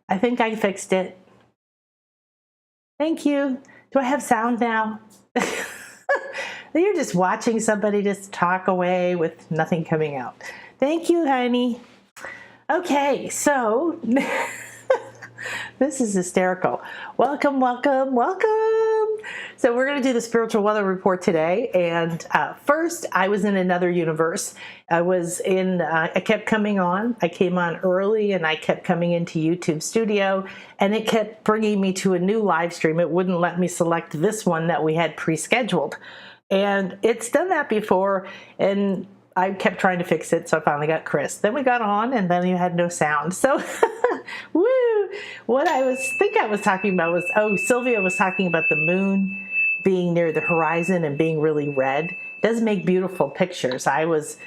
I think I fixed it. Thank you. Do I have sound now? You're just watching somebody just talk away with nothing coming out. Thank you, honey. Okay, so this is hysterical. Welcome, welcome, welcome. So we're going to do the spiritual weather report today. And first, I was in another universe. I kept coming on. I came on early and I kept coming into YouTube Studio and it kept bringing me to a new live stream. It wouldn't let me select this one that we had pre-scheduled. And it's done that before, and I kept trying to fix it, so I finally got Chris. Then we got on, and then you had no sound. So, woo! What I was talking about was, Sylvia was talking about the moon being near the horizon and being really red. It does make beautiful pictures. I was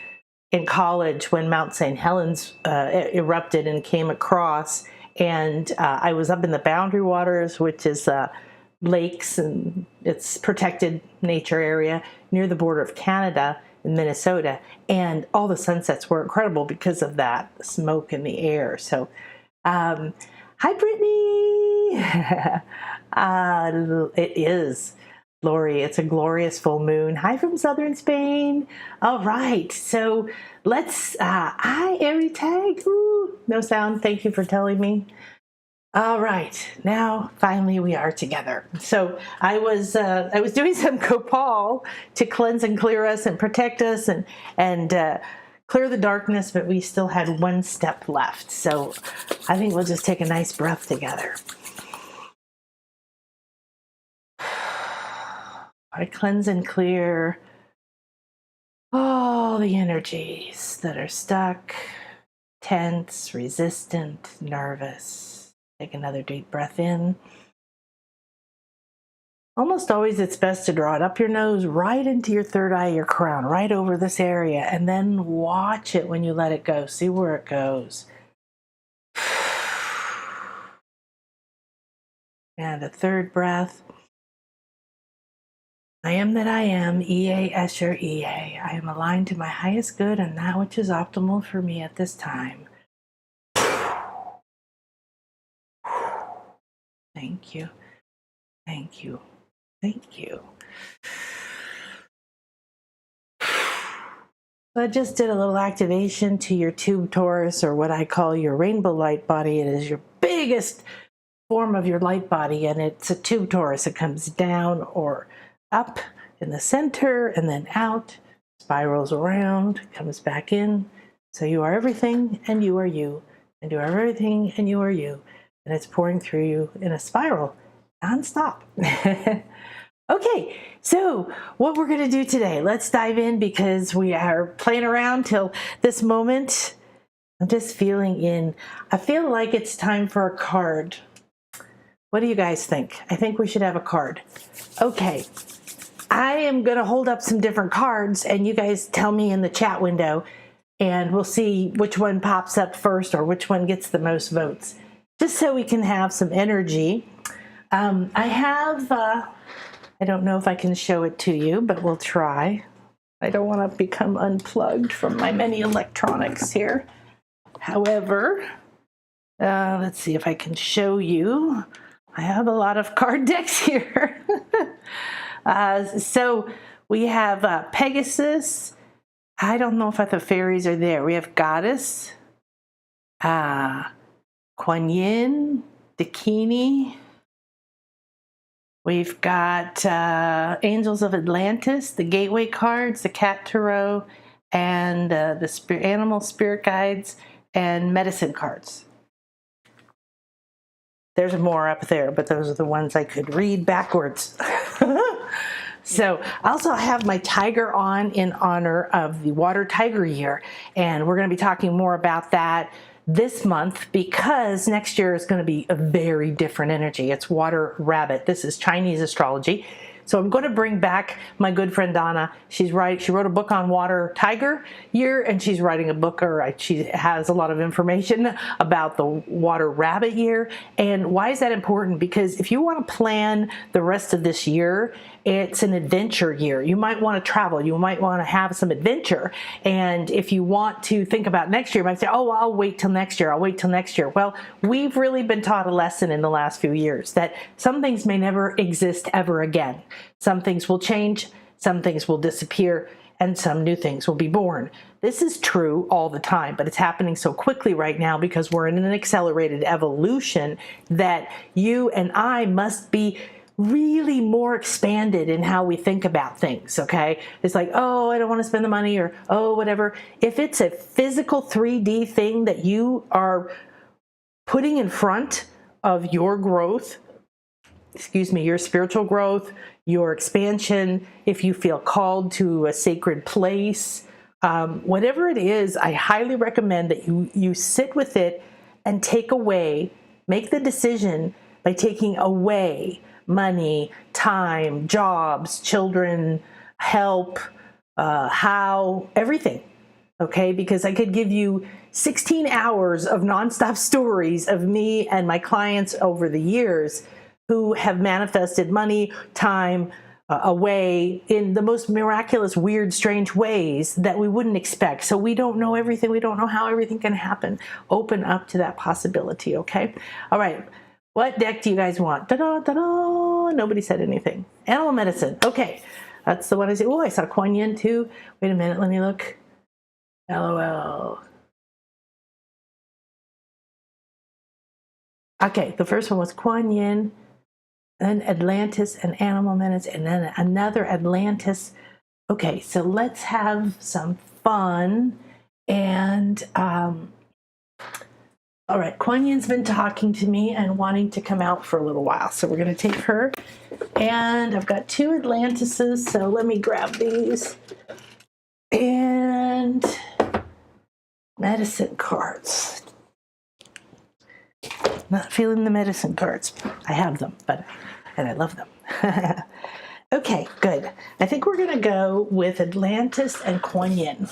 in college when Mount St. Helens erupted and came across, and I was up in the Boundary Waters, which is lakes, and it's protected nature area near the border of Canada and Minnesota, and all the sunsets were incredible because of that smoke in the air. So hi Brittany. It is Lori, it's a glorious full moon. Hi from southern Spain. All right, so let's hi Airy Tag. Ooh, no sound, thank you for telling me. All right, now finally we are together. So I was doing some copal to cleanse and clear us and protect us and clear the darkness, but we still had one step left. So I think we'll just take a nice breath together. I cleanse and clear all the energies that are stuck, tense, resistant, nervous. Take another deep breath in. Almost always it's best to draw it up your nose, right into your third eye, your crown, right over this area, and then watch it when you let it go. See where it goes. And a third breath. I am that I am, Ea Escher Ea. I am aligned to my highest good and that which is optimal for me at this time. Thank you. Thank you. Thank you. So I just did a little activation to your tube torus, or what I call your rainbow light body. It is your biggest form of your light body, and it's a tube torus. It comes down or up in the center and then out, spirals around, comes back in. So you are everything and you are you, and you are everything and you are you. And it's pouring through you in a spiral, nonstop. Okay, so what we're going to do today, let's dive in because we are playing around till this moment. I'm just feeling in. I feel like it's time for a card. What do you guys think? I think we should have a card. Okay, I am going to hold up some different cards and you guys tell me in the chat window and we'll see which one pops up first or which one gets the most votes. Just so we can have some energy. I have, I don't know if I can show it to you, but we'll try. I don't want to become unplugged from my many electronics here. However, let's see if I can show you. I have a lot of card decks here. So we have Pegasus. I don't know if the fairies are there. We have Goddess. Kuan Yin, Dakini. We've got Angels of Atlantis, the Gateway cards, the Cat Tarot, and the Animal Spirit Guides, and Medicine cards. There's more up there, but those are the ones I could read backwards. So I also have my tiger on in honor of the Water Tiger Year, and we're going to be talking more about that this month because next year is going to be a very different energy. It's Water Rabbit. This is Chinese astrology. So I'm going to bring back my good friend Donna. She wrote a book on water tiger year, and she's writing a book, or she has a lot of information about the water rabbit year. And why is that important? Because if you want to plan the rest of this year, it's an adventure year. You might want to travel. You might want to have some adventure. And if you want to think about next year, you might say, oh, I'll wait till next year. I'll wait till next year. Well, we've really been taught a lesson in the last few years that some things may never exist ever again. Some things will change, some things will disappear, and some new things will be born. This is true all the time, but it's happening so quickly right now because we're in an accelerated evolution that you and I must be really more expanded in how we think about things, okay? It's like, oh, I don't want to spend the money, or oh, whatever. If it's a physical 3D thing that you are putting in front of your growth, your spiritual growth, your expansion, if you feel called to a sacred place, whatever it is, I highly recommend that you sit with it and make the decision by taking away money, time, jobs, children, help, everything. Okay, because I could give you 16 hours of nonstop stories of me and my clients over the years who have manifested money, time, away in the most miraculous, weird, strange ways that we wouldn't expect. So we don't know everything. We don't know how everything can happen. Open up to that possibility, okay? All right. What deck do you guys want? Da-da, da-da. Nobody said anything. Animal medicine. Okay. That's the one I see. Oh, I saw Kuan Yin too. Wait a minute. Let me look. LOL. Okay. The first one was Kuan Yin, then Atlantis and Animal Medicine, and then another Atlantis. Okay. So let's have some fun. And, all right, Kuan Yin's been talking to me and wanting to come out for a little while. So we're going to take her. And I've got 2 Atlantises, so let me grab these. And medicine cards. Not feeling the medicine cards. I have them, and I love them. Okay, good. I think we're going to go with Atlantis and Kuan Yin.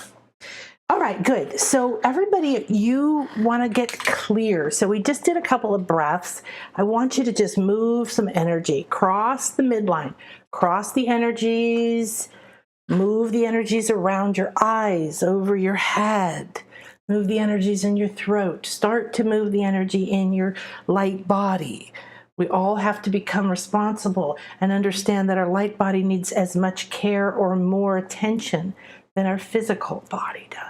All right, good. So everybody, you want to get clear. So we just did a couple of breaths. I want you to just move some energy, cross the midline, cross the energies, move the energies around your eyes, over your head, move the energies in your throat, start to move the energy in your light body. We all have to become responsible and understand that our light body needs as much care or more attention than our physical body does.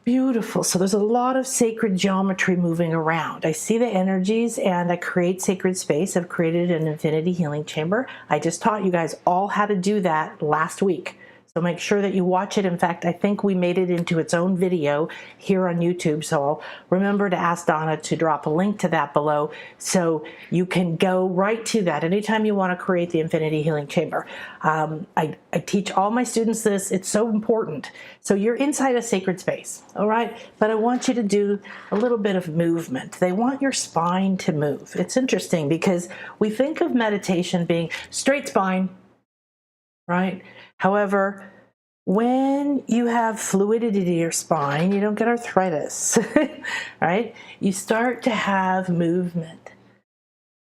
Beautiful. So there's a lot of sacred geometry moving around. I see the energies and I create sacred space. I've created an infinity healing chamber. I just taught you guys all how to do that last week. So make sure that you watch it. In fact, I think we made it into its own video here on YouTube. So I'll remember to ask Donna to drop a link to that below so you can go right to that anytime you want to create the Infinity Healing Chamber. I teach all my students this. It's so important. So you're inside a sacred space, all right? But I want you to do a little bit of movement. They want your spine to move. It's interesting because we think of meditation being straight spine, right? However, when you have fluidity to your spine, you don't get arthritis, right? You start to have movement.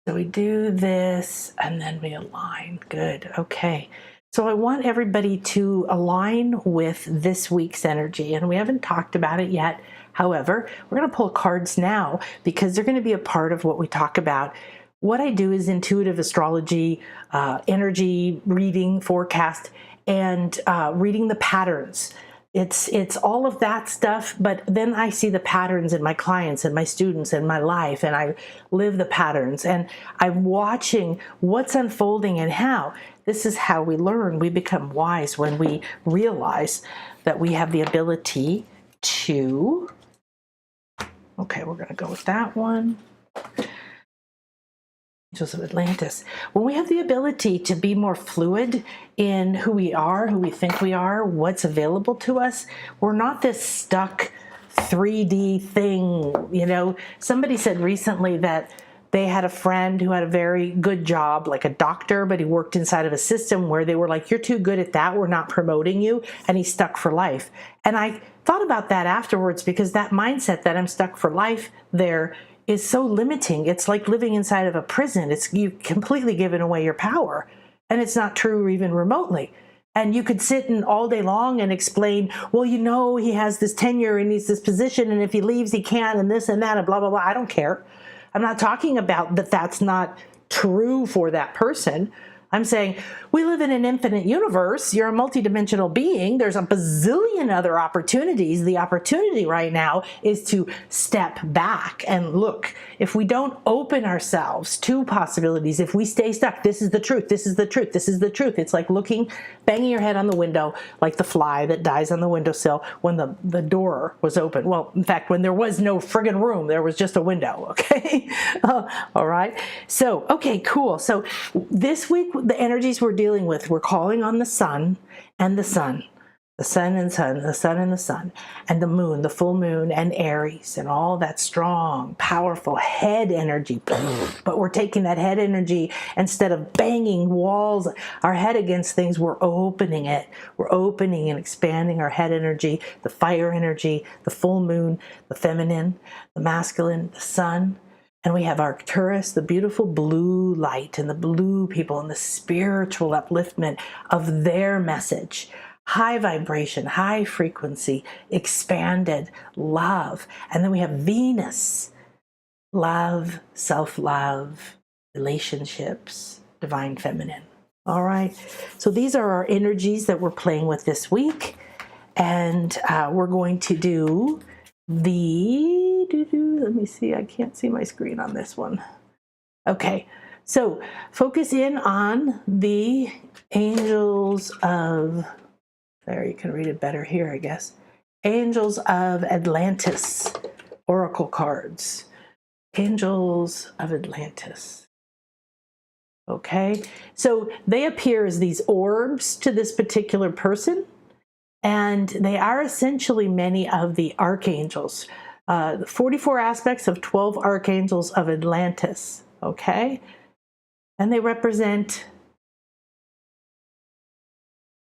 So we do this and then we align. Good. Okay. So I want everybody to align with this week's energy, and we haven't talked about it yet. However, we're going to pull cards now because they're going to be a part of what we talk about. What I do is intuitive astrology, energy reading, forecast, and reading the patterns. It's all of that stuff, but then I see the patterns in my clients and my students and my life, and I live the patterns, and I'm watching what's unfolding and how. This is how we learn. We become wise when we realize that we have the ability to, okay, we're going to go with that one. Angels of Atlantis. When we have the ability to be more fluid in who we are, who we think we are, what's available to us, we're not this stuck 3D thing. You know, somebody said recently that they had a friend who had a very good job, like a doctor, but he worked inside of a system where they were like, you're too good at that, we're not promoting you, and he's stuck for life. And I thought about that afterwards, because that mindset that I'm stuck for life there is so limiting. It's like living inside of a prison. You've completely given away your power, and it's not true even remotely. And you could sit and all day long and explain, well, he has this tenure and he's this position, and if he leaves, he can't, and this and that, and blah, blah, blah. I don't care. I'm not talking about that that's not true for that person. I'm saying we live in an infinite universe. You're a multidimensional being. There's a bazillion other opportunities. The opportunity right now is to step back and look. If we don't open ourselves to possibilities, if we stay stuck, this is the truth, this is the truth, this is the truth. It's like banging your head on the window, like the fly that dies on the windowsill when the door was open. Well, in fact, when there was no friggin' room, there was just a window, okay? All right. So, okay, cool. So this week, the energies we're dealing with, we're calling on the sun and the sun, the sun and sun, the sun and the sun, and the moon, the full moon, and Aries, and all that strong, powerful head energy. But we're taking that head energy, instead of banging walls, our head against things, we're opening it. We're opening and expanding our head energy, the fire energy, the full moon, the feminine, the masculine, the sun. And we have Arcturus, the beautiful blue light, and the blue people, and the spiritual upliftment of their message. High vibration, high frequency, expanded love. And then we have Venus, love, self-love, relationships, divine feminine. All right. So these are our energies that we're playing with this week. And we're going to do let me see, I can't see my screen on this one. Okay, so focus in on the angels of, there, you can read it better here, I guess. Angels of Atlantis, oracle cards. Angels of Atlantis. Okay, so they appear as these orbs to this particular person, and they are essentially many of the archangels. 44 aspects of 12 archangels of Atlantis, okay? And they represent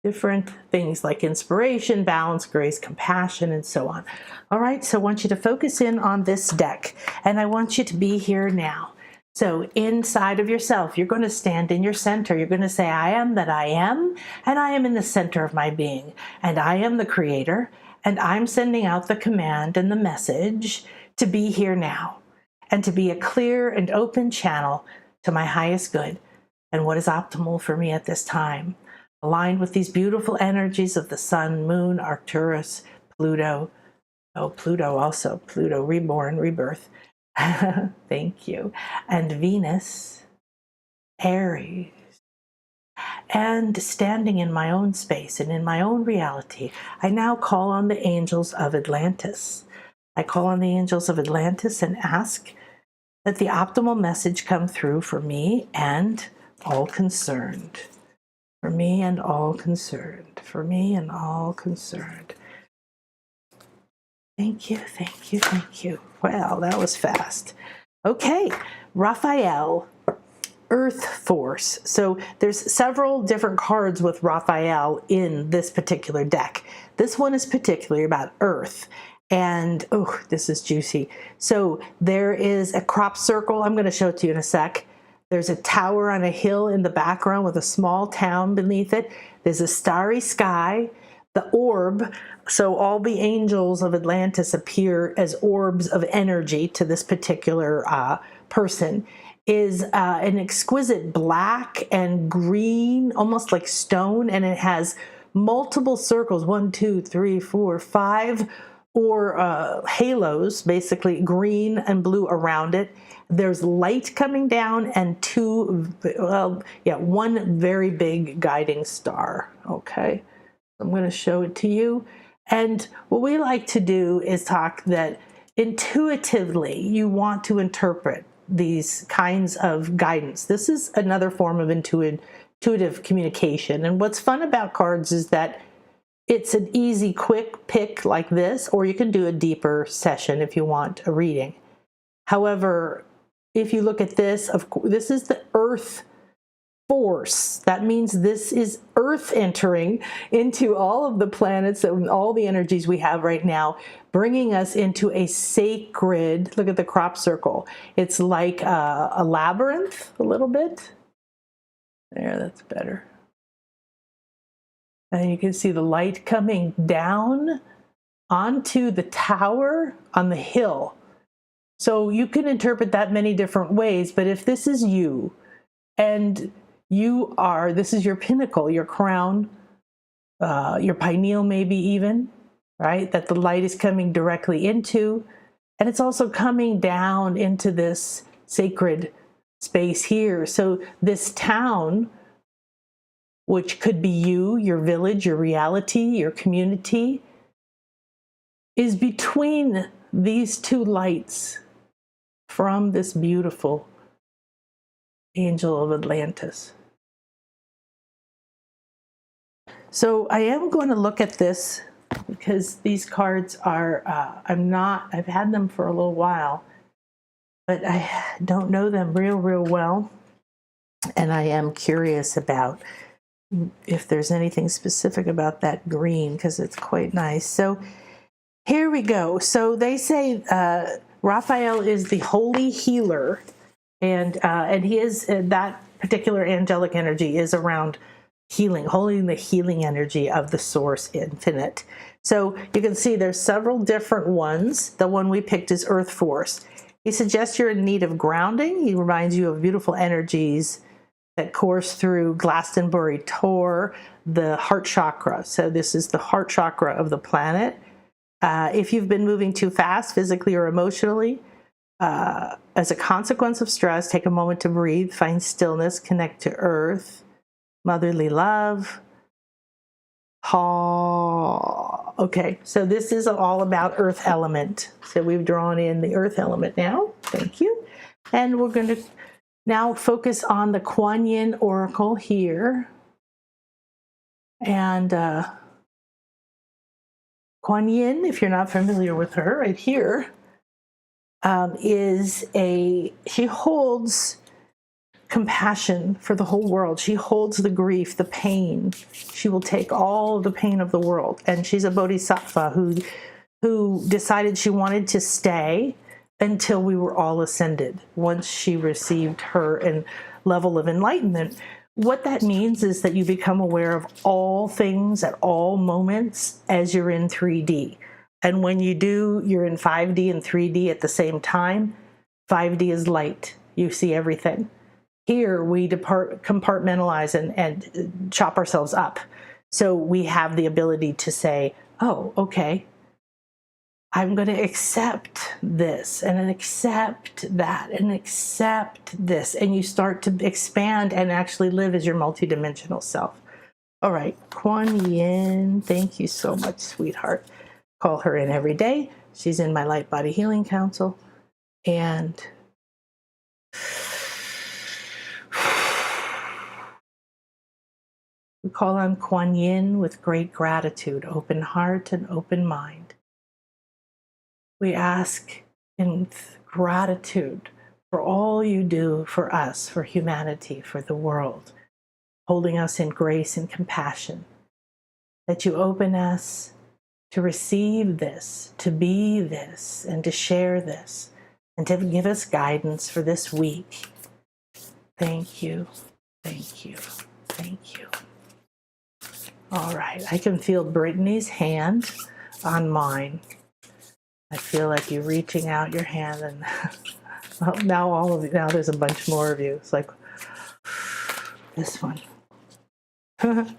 different things like inspiration, balance, grace, compassion, and so on. All right, so I want you to focus in on this deck, and I want you to be here now. So inside of yourself, you're going to stand in your center. You're going to say, I am that I am, and I am in the center of my being, and I am the creator, and I'm sending out the command and the message to be here now, and to be a clear and open channel to my highest good and what is optimal for me at this time, aligned with these beautiful energies of the sun, moon, Arcturus, Pluto. Oh, Pluto also. Pluto, reborn, rebirth. Thank you. And Venus, Aries. And standing in my own space and in my own reality, I now call on the angels of Atlantis. I call on the angels of Atlantis and ask that the optimal message come through for me and all concerned. For me and all concerned. For me and all concerned. Thank you, thank you, thank you. Wow, that was fast. Okay, Raphael, Earth Force. So there's several different cards with Raphael in this particular deck. This one is particularly about Earth. And, oh, this is juicy. So there is a crop circle. I'm going to show it to you in a sec. There's a tower on a hill in the background with a small town beneath it. There's a starry sky. The orb, so all the angels of Atlantis appear as orbs of energy to this particular person, is an exquisite black and green, almost like stone, and it has multiple circles, 1, 2, 3, 4, 5, or halos, basically green and blue around it. There's light coming down and one very big guiding star, okay? I'm going to show it to you. And what we like to do is talk that intuitively you want to interpret these kinds of guidance. This is another form of intuitive communication. And what's fun about cards is that it's an easy, quick pick like this, or you can do a deeper session if you want a reading. However, if you look at this, of course, this is the earth force. That means this is Earth entering into all of the planets and all the energies we have right now, bringing us into a sacred, look at the crop circle. It's like a labyrinth a little bit. There, that's better. And you can see the light coming down onto the tower on the hill. So you can interpret that many different ways, but if this is you, and this is your pinnacle, your crown, your pineal maybe even, right? That the light is coming directly into, and it's also coming down into this sacred space here. So this town, which could be you, your village, your reality, your community, is between these two lights from this beautiful angel of Atlantis. So I am going to look at this because these cards are, I've had them for a little while, but I don't know them real well. And I am curious about if there's anything specific about that green, because it's quite nice. So here we go. So they say Raphael is the holy healer, and he is, that particular angelic energy is around healing, holding the healing energy of the source infinite. So you can see there's several different ones. The one we picked is Earth Force. He suggests you're in need of grounding. He reminds you of beautiful energies that course through Glastonbury Tor, the heart chakra. So this is the heart chakra of the planet. If you've been moving too fast, physically or emotionally, as a consequence of stress, take a moment to breathe, find stillness, connect to Earth. Motherly love. Okay, so this is all about earth element. So we've drawn in the earth element now. Thank you. And we're going to now focus on the Kuan Yin oracle here. And Kuan Yin, if you're not familiar with her, right here, she holds compassion for the whole world. She holds the grief, the pain. She will take all the pain of the world. And she's a bodhisattva who decided she wanted to stay until we were all ascended, once she received her level of enlightenment. What that means is that you become aware of all things at all moments as you're in 3D. And when you do, you're in 5D and 3D at the same time. 5D is light. You see everything. Here we compartmentalize and chop ourselves up. So we have the ability to say, oh, okay, I'm going to accept this and accept that and accept this. And you start to expand and actually live as your multidimensional self. All right, Kuan Yin, thank you so much, sweetheart. Call her in every day. She's in my Light Body Healing Council. And we call on Kuan Yin with great gratitude, open heart and open mind. We ask in gratitude for all you do for us, for humanity, for the world, holding us in grace and compassion, that you open us to receive this, to be this, and to share this, and to give us guidance for this week. Thank you, thank you, thank you. All right, I can feel Brittany's hand on mine. I feel like you reaching out your hand, and now there's a bunch more of you. It's like this one. Well,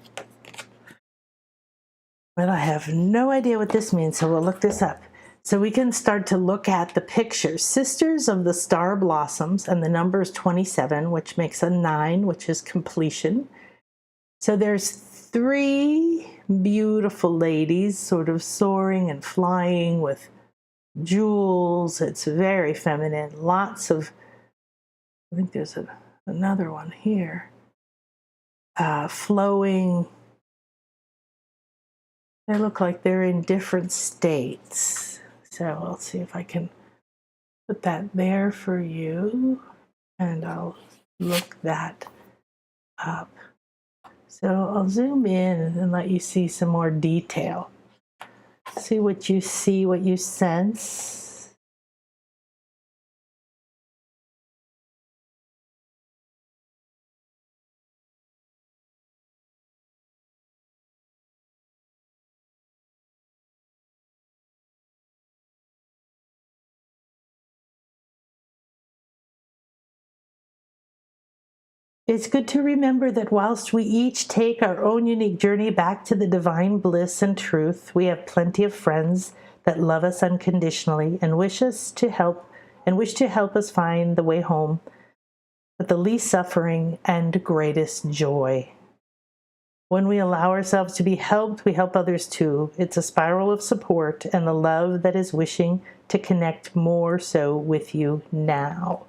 I have no idea what this means, so we'll look this up. So we can start to look at the pictures. Sisters of the Star Blossoms, and the number is 27, which makes a 9, which is completion. So there's 3 beautiful ladies sort of soaring and flying with jewels. It's very feminine. Lots of, I think there's another one here. Flowing. They look like they're in different states. So I'll see if I can put that there for you, and I'll look that up. So I'll zoom in and let you see some more detail. See what you see, what you sense. It's good to remember that whilst we each take our own unique journey back to the divine bliss and truth, we have plenty of friends that love us unconditionally and wish to help us find the way home with the least suffering and greatest joy. When we allow ourselves to be helped, we help others too. It's a spiral of support and the love that is wishing to connect more so with you now.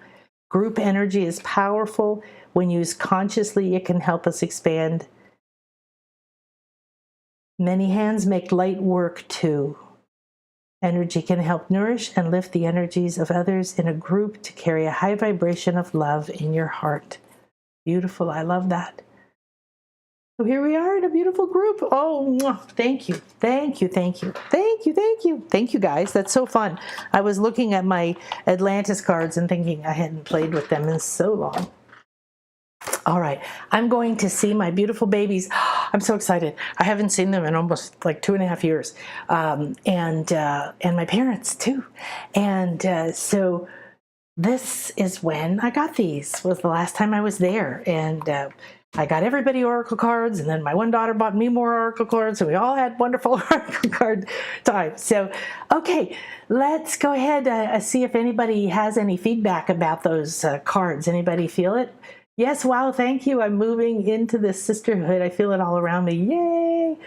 Group energy is powerful. When used consciously, it can help us expand. Many hands make light work too. Energy can help nourish and lift the energies of others in a group to carry a high vibration of love in your heart. Beautiful. I love that. So here we are in a beautiful group. Oh, thank you. Thank you. Thank you. Thank you. Thank you. Thank you, guys. That's so fun. I was looking at my Atlantis cards and thinking I hadn't played with them in so long. All right, I'm going to see my beautiful babies. I'm so excited. I haven't seen them in almost like 2.5 years, and my parents too. And so this is when I got these. Was the last time I was there, and I got everybody oracle cards, and then my one daughter bought me more oracle cards, and we all had wonderful oracle card time. So, okay, let's go ahead see if anybody has any feedback about those cards. Anybody feel it? Yes, wow, thank you. I'm moving into this sisterhood. I feel it all around me. Yay!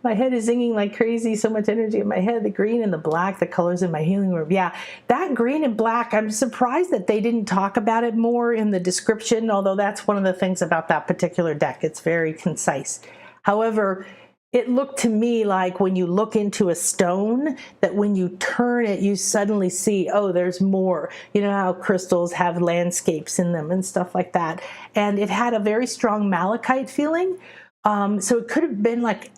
My head is zinging like crazy. So much energy in my head. The green and the black, the colors in my healing room. Yeah, that green and black, I'm surprised that they didn't talk about it more in the description, although that's one of the things about that particular deck. It's very concise. However, it looked to me like when you look into a stone, that when you turn it, you suddenly see, oh, there's more. You know how crystals have landscapes in them and stuff like that. And it had a very strong malachite feeling. So it could have been like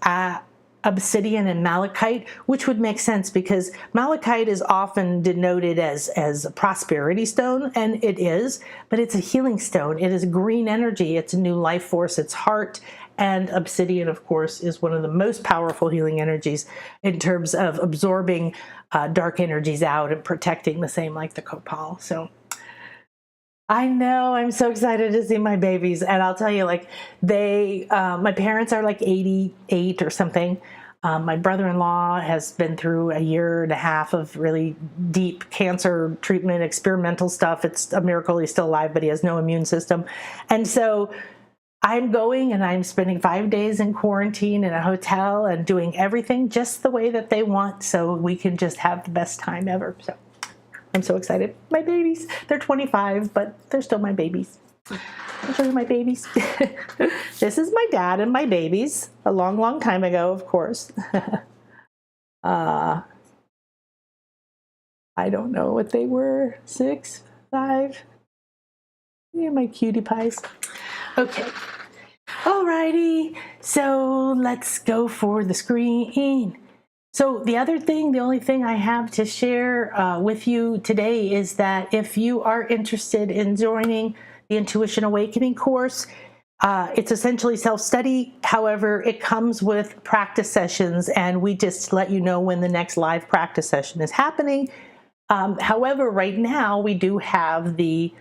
obsidian and malachite, which would make sense because malachite is often denoted as a prosperity stone, and it is, but it's a healing stone. It is green energy. It's a new life force. It's heart. And obsidian, of course, is one of the most powerful healing energies in terms of absorbing dark energies out and protecting, the same like the copal. So I know, I'm so excited to see my babies. And I'll tell you, like, my parents are like 88 or something. My brother-in-law has been through a 1.5 years of really deep cancer treatment, experimental stuff. It's a miracle he's still alive, but he has no immune system. And so I'm going and I'm spending 5 days in quarantine in a hotel and doing everything just the way that they want so we can just have the best time ever. So I'm so excited. My babies, they're 25, but they're still my babies. I'll show you my babies. This is my dad and my babies, a long, long time ago, of course. I don't know what they were, 6, 5. Yeah, my cutie pies. Okay. Alrighty, so let's go for the screen. So the only thing I have to share with you today is that if you are interested in joining the Intuition Awakening course, it's essentially self-study. However, it comes with practice sessions, and we just let you know when the next live practice session is happening. However, right now we do have the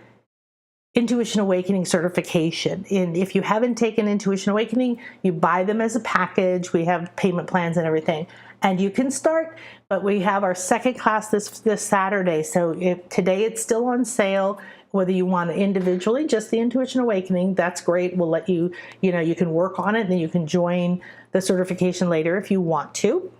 Intuition Awakening certification. And if you haven't taken Intuition Awakening, you buy them as a package. We have payment plans and everything, and you can start. But we have our second class this Saturday. So today it's still on sale. Whether you want to individually, just the Intuition Awakening, that's great. We'll let you, you can work on it, and then you can join the certification later if you want to.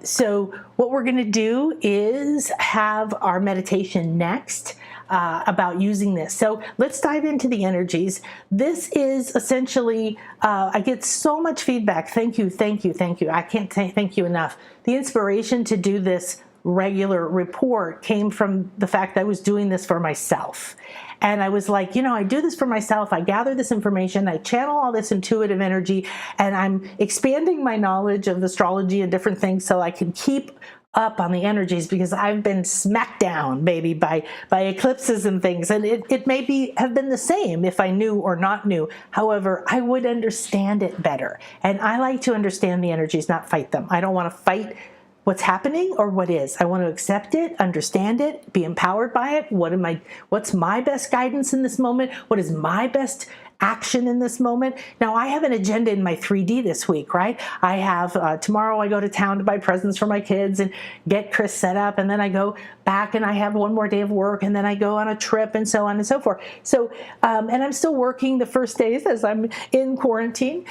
So what we're going to do is have our meditation next. About using this. So let's dive into the energies. This is essentially, I get so much feedback. Thank you, thank you, thank you. I can't thank you enough. The inspiration to do this regular report came from the fact that I was doing this for myself. And I was like, I do this for myself. I gather this information. I channel all this intuitive energy, and I'm expanding my knowledge of astrology and different things so I can keep up on the energies, because I've been smacked down, baby, by eclipses and things. And it may have been the same if I knew or not knew. However, I would understand it better. And I like to understand the energies, not fight them. I don't want to fight what's happening or what is. I want to accept it, understand it, be empowered by it. What's my best guidance in this moment? What is my best action in this moment? Now, I have an agenda in my 3D this week, right? I have, tomorrow I go to town to buy presents for my kids and get Chris set up, and then I go back and I have one more day of work, and then I go on a trip, and so on and so forth. So, and I'm still working the first days as I'm in quarantine.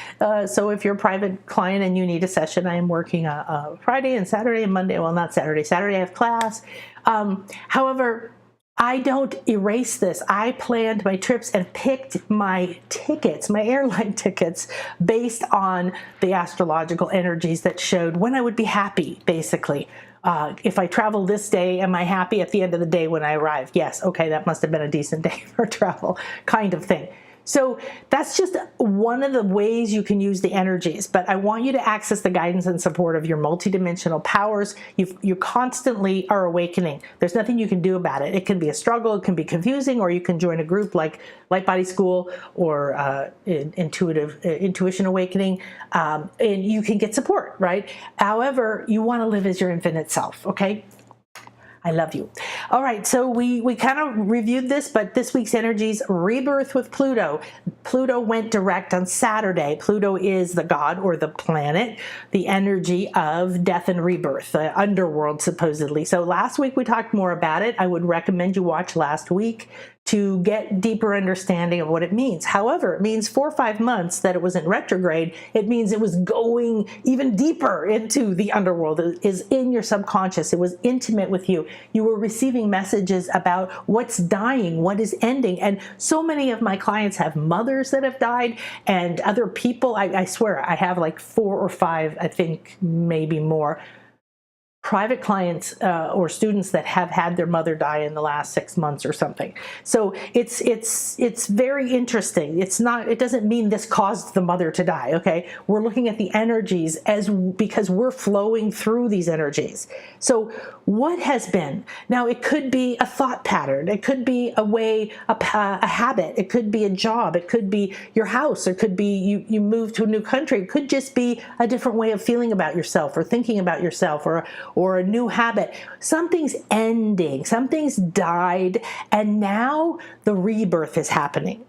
So if you're a private client and you need a session, I am working Friday and Saturday and Monday. Well, not Saturday. Saturday I have class. However, I don't erase this. I planned my trips and picked my tickets, my airline tickets, based on the astrological energies that showed when I would be happy, basically. If I travel this day, am I happy at the end of the day when I arrive? Yes. Okay, that must have been a decent day for travel, kind of thing. So that's just one of the ways you can use the energies, but I want you to access the guidance and support of your multidimensional powers. You constantly are awakening. There's nothing you can do about it. It can be a struggle, it can be confusing, or you can join a group like Light Body School or Intuition Awakening, and you can get support, right? However, you want to live as your infinite self, okay? I love you. All right, so we kind of reviewed this, but this week's energies, rebirth with Pluto. Pluto went direct on Saturday. Pluto is the god or the planet, the energy of death and rebirth, the underworld supposedly. So last week we talked more about it. I would recommend you watch last week to get deeper understanding of what it means. However, it means 4 or 5 months that it was in retrograde. It means it was going even deeper into the underworld. It is in your subconscious. It was intimate with you. You were receiving messages about what's dying, what is ending. And so many of my clients have mothers that have died and other people. I swear, I have like 4 or 5, I think maybe more, private clients or students that have had their mother die in the last 6 months or something. So it's very interesting. It doesn't mean this caused the mother to die, okay? We're looking at the energies because we're flowing through these energies. So what has been? Now, it could be a thought pattern. It could be a habit. It could be a job. It could be your house. It could be you move to a new country. It could just be a different way of feeling about yourself or thinking about yourself or a new habit. Something's ending. Something's died. And now the rebirth is happening.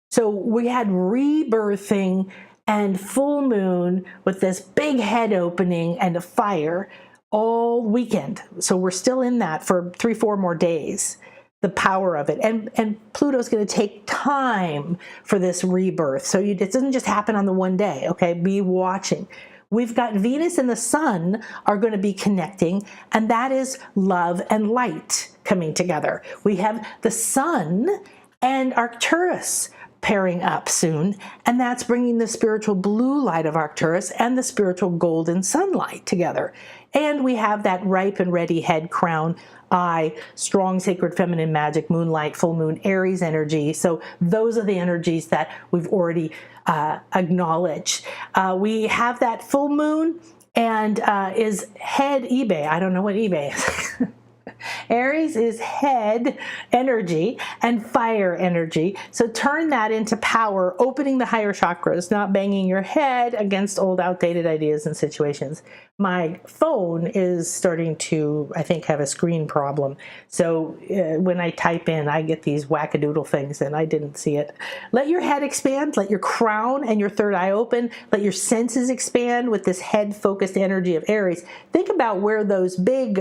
So we had rebirthing and full moon with this big head opening and a fire all weekend. So we're still in that for 3-4 more days, the power of it. And Pluto's going to take time for this rebirth. So it doesn't just happen on the one day, okay? Be watching. We've got Venus and the Sun are going to be connecting, and that is love and light coming together. We have the Sun and Arcturus pairing up soon, and that's bringing the spiritual blue light of Arcturus and the spiritual golden sunlight together. And we have that ripe and ready head, crown, eye, strong sacred feminine magic, moonlight, full moon, Aries energy. So those are the energies that we've already acknowledged. We have that full moon and is head eBay. I don't know what eBay is. Aries is head energy and fire energy. So turn that into power, opening the higher chakras, not banging your head against old outdated ideas and situations. My phone is starting to, I think, have a screen problem. So when I type in, I get these wackadoodle things and I didn't see it. Let your head expand, let your crown and your third eye open, let your senses expand with this head focused energy of Aries. Think about where those big,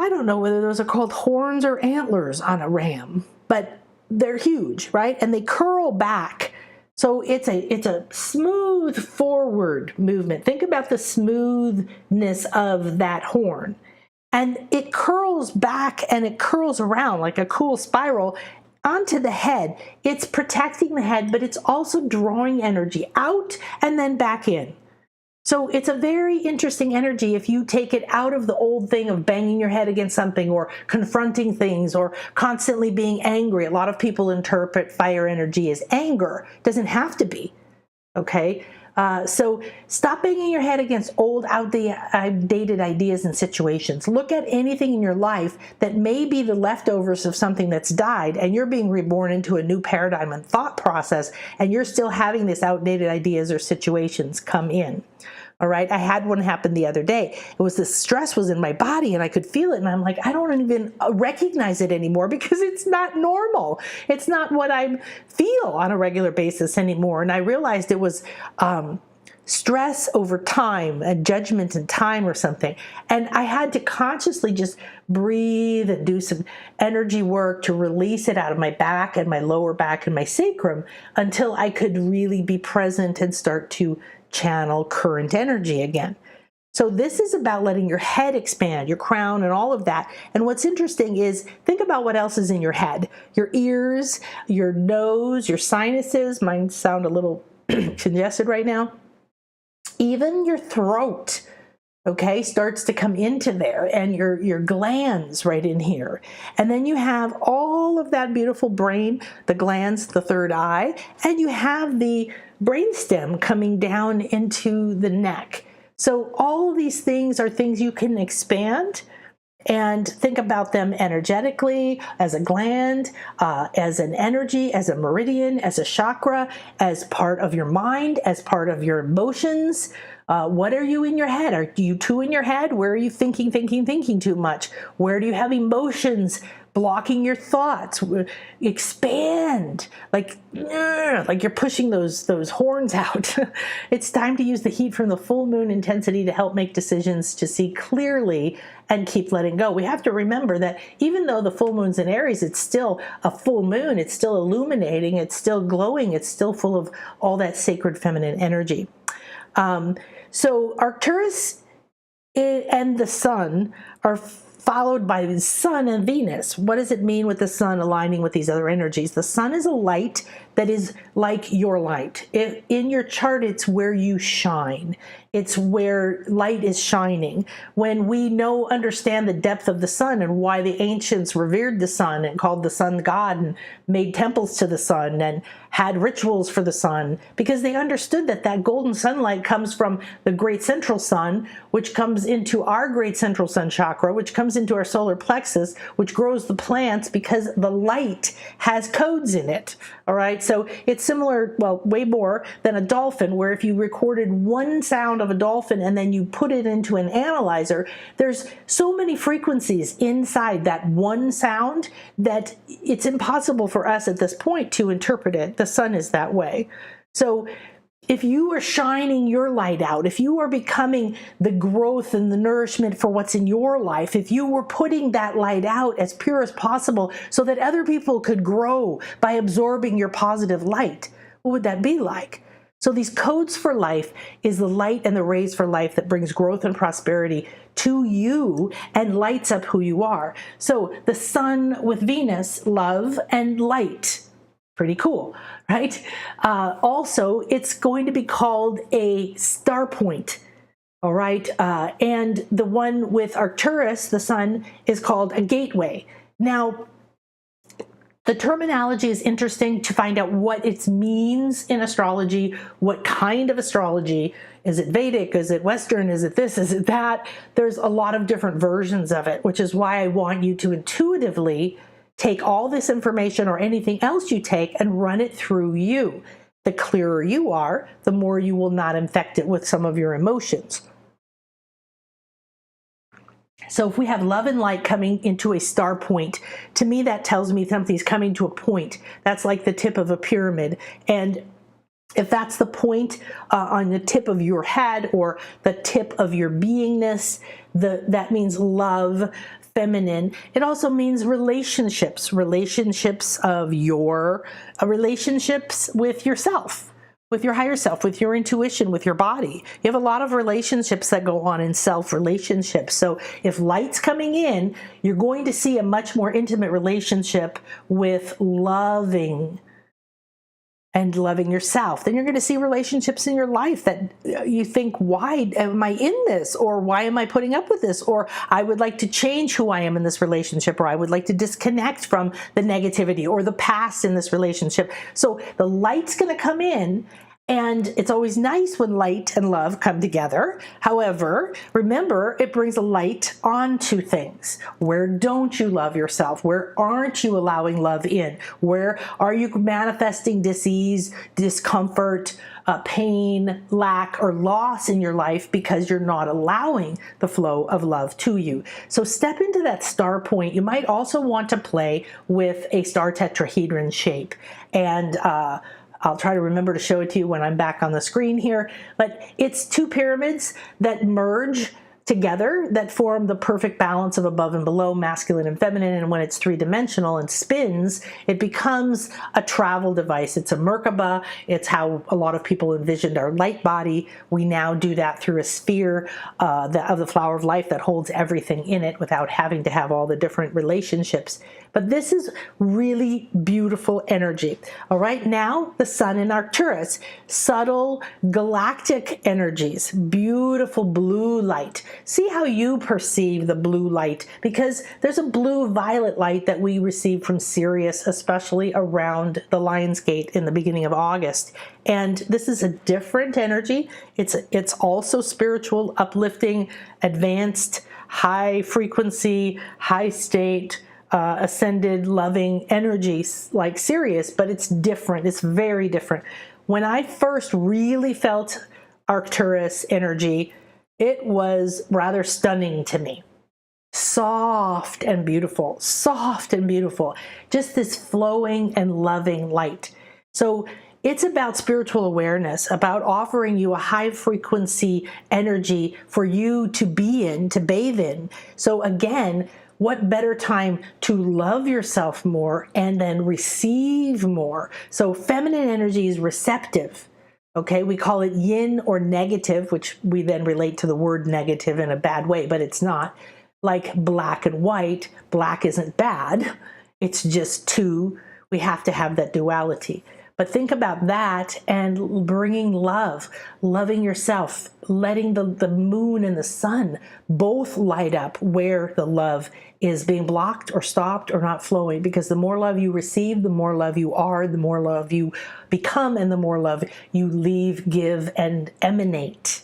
I don't know whether those are called horns or antlers on a ram, but they're huge, right? And they curl back. So it's a smooth forward movement. Think about the smoothness of that horn. And it curls back and it curls around like a cool spiral onto the head. It's protecting the head, but it's also drawing energy out and then back in. So it's a very interesting energy if you take it out of the old thing of banging your head against something or confronting things or constantly being angry. A lot of people interpret fire energy as anger. It doesn't have to be. Okay? So stop banging your head against old, outdated ideas and situations. Look at anything in your life that may be the leftovers of something that's died, and you're being reborn into a new paradigm and thought process, and you're still having these outdated ideas or situations come in. All right. I had one happen the other day. It was the stress was in my body and I could feel it. And I'm like, I don't even recognize it anymore because it's not normal. It's not what I feel on a regular basis anymore. And I realized it was stress over time and judgment and time or something. And I had to consciously just breathe and do some energy work to release it out of my back and my lower back and my sacrum until I could really be present and start to channel current energy again. So this is about letting your head expand, your crown and all of that. And what's interesting is think about what else is in your head. Your ears, your nose, your sinuses. Mine sound a little congested right now. Even your throat, okay, starts to come into there, and your glands right in here. And then you have all of that beautiful brain, the glands, the third eye, and you have the brainstem coming down into the neck. So all of these things are things you can expand and think about them energetically, as a gland, as an energy, as a meridian, as a chakra, as part of your mind, as part of your emotions. What are you in your head? Are you too in your head? Where are you thinking too much? Where do you have emotions blocking your thoughts? Expand, like you're pushing those horns out. It's time to use the heat from the full moon intensity to help make decisions, to see clearly and keep letting go. We have to remember that even though the full moon's in Aries, it's still a full moon. It's still illuminating. It's still glowing. It's still full of all that sacred feminine energy. So Arcturus and the sun are followed by the sun and Venus. What does it mean with the sun aligning with these other energies? The sun is a light that is like your light. In your chart, it's where you shine. It's where light is shining. When we understand the depth of the sun and why the ancients revered the sun and called the sun God and made temples to the sun and had rituals for the sun, because they understood that golden sunlight comes from the great central sun, which comes into our great central sun chakra, which comes into our solar plexus, which grows the plants because the light has codes in it. All right. So it's similar, well, way more than a dolphin, where if you recorded one sound of a dolphin and then you put it into an analyzer, there's so many frequencies inside that one sound that it's impossible for us at this point to interpret it. The sun is that way. So if you are shining your light out, if you are becoming the growth and the nourishment for what's in your life, if you were putting that light out as pure as possible so that other people could grow by absorbing your positive light, what would that be like? So these codes for life is the light and the rays for life that brings growth and prosperity to you and lights up who you are. So the sun with Venus, love and light. Pretty cool, right? Also, it's going to be called a star point, all right? And the one with Arcturus, the sun, is called a gateway. Now, the terminology is interesting to find out what it means in astrology, what kind of astrology. Is it Vedic? Is it Western? Is it this? Is it that? There's a lot of different versions of it, which is why I want you to intuitively take all this information or anything else you take and run it through you. The clearer you are, the more you will not infect it with some of your emotions. So if we have love and light coming into a star point, to me that tells me something's coming to a point. That's like the tip of a pyramid. And if that's the point on the tip of your head or the tip of your beingness, that means love, feminine. It also means relationships of your relationships with yourself, with your higher self, with your intuition, with your body. You have a lot of relationships that go on in self-relationships. So if light's coming in, you're going to see a much more intimate relationship with loving and loving yourself, then you're going to see relationships in your life that you think, why am I in this? Or why am I putting up with this? Or I would like to change who I am in this relationship, or I would like to disconnect from the negativity or the past in this relationship. So the light's going to come in. And it's always nice when light and love come together. However, remember, it brings a light onto things. Where don't you love yourself? Where aren't you allowing love in? Where are you manifesting dis-ease, discomfort, pain, lack, or loss in your life because you're not allowing the flow of love to you? So step into that star point. You might also want to play with a star tetrahedron shape. And I'll try to remember to show it to you when I'm back on the screen here, but it's two pyramids that merge together that form the perfect balance of above and below, masculine and feminine. And when it's three-dimensional and spins, it becomes a travel device. It's a Merkaba. It's how a lot of people envisioned our light body. We now do that through a sphere of the flower of life that holds everything in it without having to have all the different relationships. But this is really beautiful energy. All right, now the sun in Arcturus, subtle galactic energies, beautiful blue light. See how you perceive the blue light, because there's a blue-violet light that we receive from Sirius, especially around the Lion's Gate in the beginning of August. And this is a different energy. It's also spiritual, uplifting, advanced, high frequency, high state, ascended, loving energies like Sirius, but it's different. It's very different. When I first really felt Arcturus energy, it was rather stunning to me. Soft and beautiful, soft and beautiful. Just this flowing and loving light. So it's about spiritual awareness, about offering you a high frequency energy for you to be in, to bathe in. So again, what better time to love yourself more and then receive more? So feminine energy is receptive. Okay, we call it yin or negative, which we then relate to the word negative in a bad way, but it's not. Like black and white, black isn't bad. It's just two. We have to have that duality. But think about that and bringing love, loving yourself, letting the moon and the sun both light up where the love is being blocked or stopped or not flowing. Because the more love you receive, the more love you are, the more love you become, and the more love you leave, give, and emanate.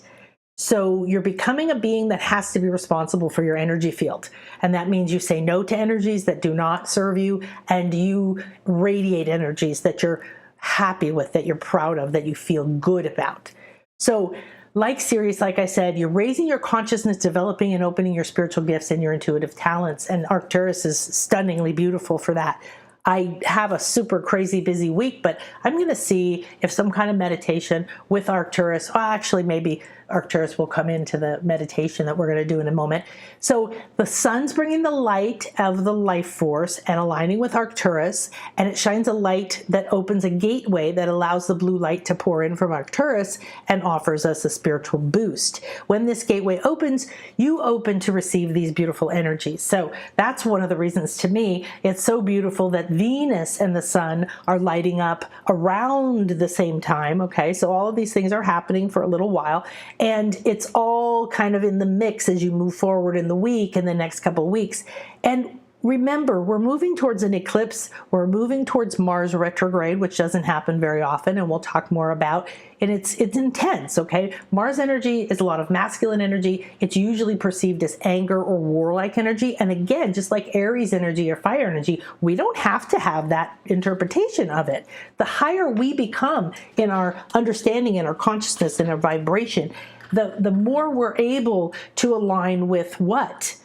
So you're becoming a being that has to be responsible for your energy field. And that means you say no to energies that do not serve you, and you radiate energies that you're happy with, that you're proud of, that you feel good about. So like Sirius, like I said, you're raising your consciousness, developing and opening your spiritual gifts and your intuitive talents. And Arcturus is stunningly beautiful for that. I have a super crazy busy week, but I'm going to see if some kind of meditation with Arcturus, well, actually maybe Arcturus will come into the meditation that we're going to do in a moment. So the sun's bringing the light of the life force and aligning with Arcturus, and it shines a light that opens a gateway that allows the blue light to pour in from Arcturus and offers us a spiritual boost. When this gateway opens, you open to receive these beautiful energies. So that's one of the reasons, to me, it's so beautiful that Venus and the sun are lighting up around the same time. Okay, so all of these things are happening for a little while. And it's all kind of in the mix as you move forward in the week, in the next couple of weeks. And remember, we're moving towards an eclipse. We're moving towards Mars retrograde, which doesn't happen very often, and we'll talk more about. And it's intense, okay? Mars energy is a lot of masculine energy. It's usually perceived as anger or warlike energy. And again, just like Aries energy or fire energy, we don't have to have that interpretation of it. The higher we become in our understanding and our consciousness and our vibration, the more we're able to align with what?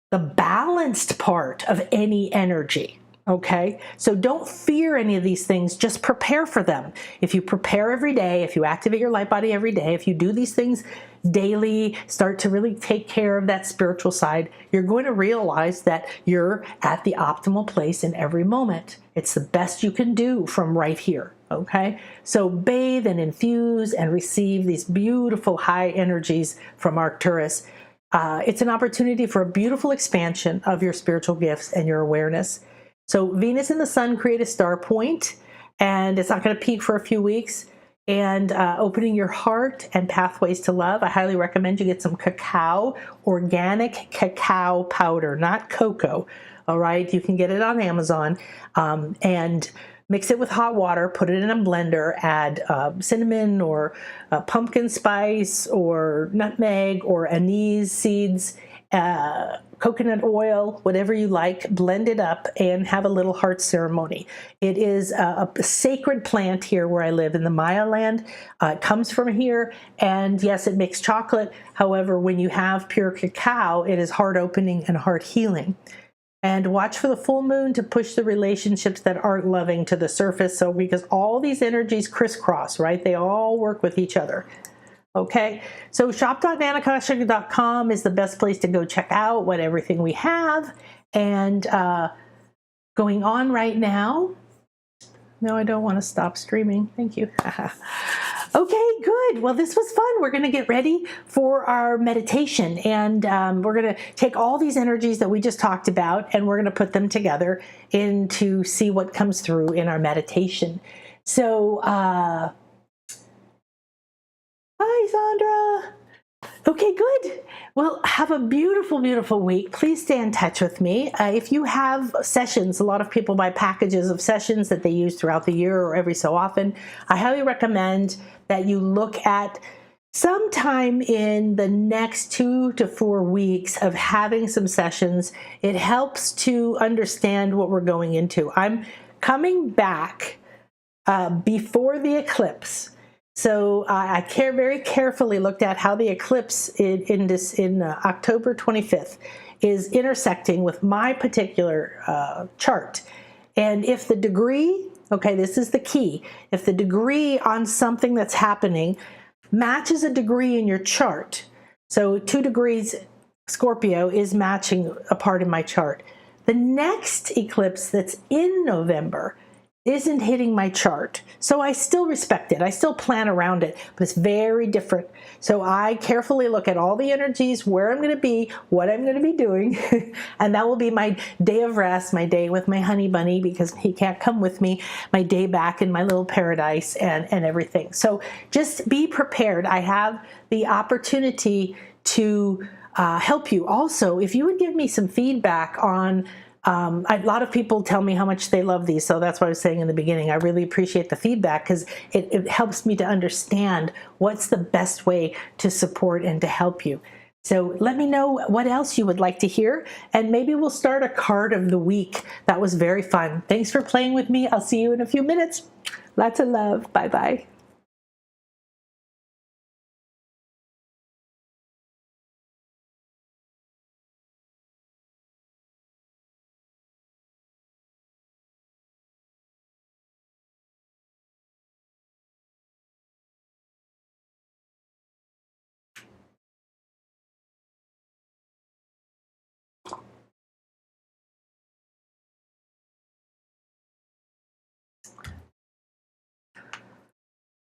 The balanced part of any energy. Okay, so don't fear any of these things, just prepare for them. If you prepare every day, if you activate your light body every day, if you do these things daily, start to really take care of that spiritual side, you're going to realize that you're at the optimal place in every moment. It's the best you can do from right here. Okay, so bathe and infuse and receive these beautiful high energies from Arcturus. It's an opportunity for a beautiful expansion of your spiritual gifts and your awareness. So Venus and the sun create a star point, and it's not going to peak for a few weeks. And opening your heart and pathways to love. I highly recommend you get some cacao, organic cacao powder, not cocoa. All right, you can get it on Amazon, and mix it with hot water, put it in a blender, add cinnamon or pumpkin spice or nutmeg or anise seeds, coconut oil, whatever you like, blend it up and have a little heart ceremony. It is a sacred plant here where I live in the Maya land. It comes from here, and yes, it makes chocolate. However, when you have pure cacao, it is heart opening and heart healing. And watch for the full moon to push the relationships that aren't loving to the surface. So because all these energies crisscross, right? They all work with each other. Okay, so shop.nanakashika.com is the best place to go check out what everything we have. And going on right now. No, I don't want to stop streaming. Thank you. Okay, good. Well, this was fun. We're going to get ready for our meditation, and we're going to take all these energies that we just talked about, and we're going to put them together to see what comes through in our meditation. So, hi, Sandra. Okay, good. Well, have a beautiful, beautiful week. Please stay in touch with me. If you have sessions, a lot of people buy packages of sessions that they use throughout the year or every so often. I highly recommend that you look at sometime in the next 2 to 4 weeks of having some sessions. It helps to understand what we're going into. I'm coming back before the eclipse. So I very carefully looked at how the eclipse in October 25th is intersecting with my particular chart. And if the degree, okay, this is the key, if the degree on something that's happening matches a degree in your chart, so 2 degrees Scorpio is matching a part of my chart, the next eclipse that's in November isn't hitting my chart. So I still respect it. I still plan around it, but it's very different. So I carefully look at all the energies, where I'm going to be, what I'm going to be doing, and that will be my day of rest, my day with my honey bunny because he can't come with me, my day back in my little paradise and everything. So just be prepared. I have the opportunity to help you. Also, if you would give me some feedback on a lot of people tell me how much they love these, so that's what I was saying in the beginning. I really appreciate the feedback because it helps me to understand what's the best way to support and to help you. So let me know what else you would like to hear, and maybe we'll start a card of the week. That was very fun. Thanks for playing with me. I'll see you in a few minutes. Lots of love. Bye-bye.